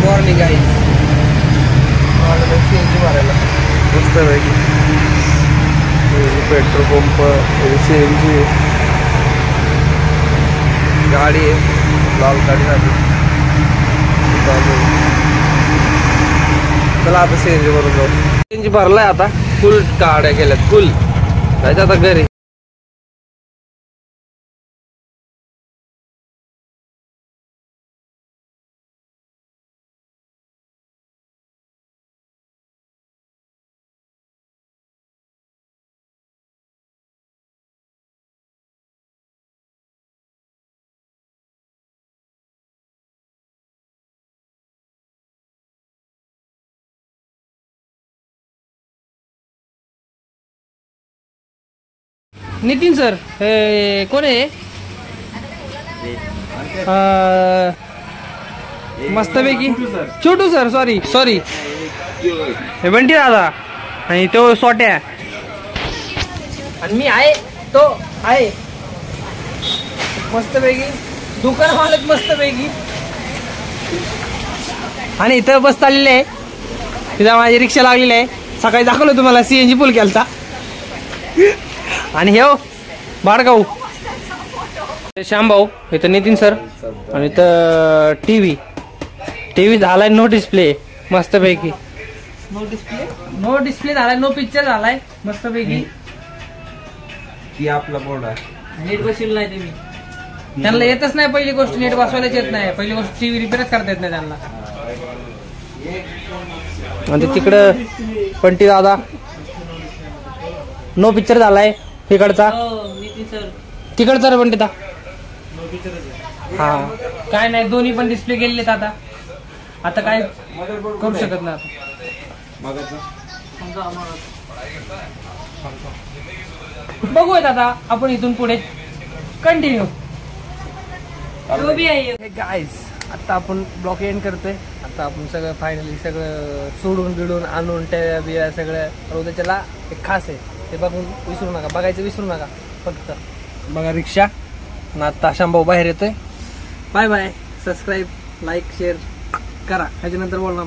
morning आहे CNG मारायला मस्त पैकी पेट्रोल पंप सीएनजी गाडी आहे लाल गाडी झाली चला आता सीएनजी भरून जाऊ सीएनजी भरलाय आता फुल गाड्या गेल्यात फुल जायचं आता घरी नितीन सर हे कोण आहे मस्तपैकी छोटू सर सॉरी हे बंटी दादा आणि तो सोट्या आणि मी आहे तो आहे मस्तपैकी दुकान मालक मस्तपैकी आणि इथं बस चाललेली आहे तिथं माझी रिक्षा लागलेली आहे सकाळी दाखवलं तुम्हाला सीएनजी फुल केलता आणि हे बाडगाव श्यामभाऊ इथं नितीन सर आणि इथं टीव्ही झालाय नो डिस्प्ले मस्तपैकी नो डिस्प्ले झालाय नो पिक्चर झालाय मस्तपैकी ती आपला बोर्ड आहे नीट बसवलं नाही तुम्ही त्यांना येतच नाही पहिली गोष्ट नीट बसवायलाच येत नाही पहिली गोष्ट टीव्ही रिपेअरच करता येत नाही त्यांना आणि तिकडं पंटी दादा नो पिक्चर झालाय तिकडचा तिकडचा रे पण तिथं हा काय नाही दोन्ही पण डिस्प्ले गेलेत आता काय करू शकत नाही बघूयात आता आपण इथून पुढे कंटिन्यू गाईज आता आपण ब्लॉक एंड करतोय आता आपण सगळं फायनली सगळं सोडून बिडून आणून त्या बिया सगळं रोदाच्याला एक खास आहे ते बघून बघायचं विसरू नका फक्त बघा रिक्षा आणि आता शांभाऊ बाहेर येतोय bye bye subscribe like share करा ह्याच्यानंतर बोलणार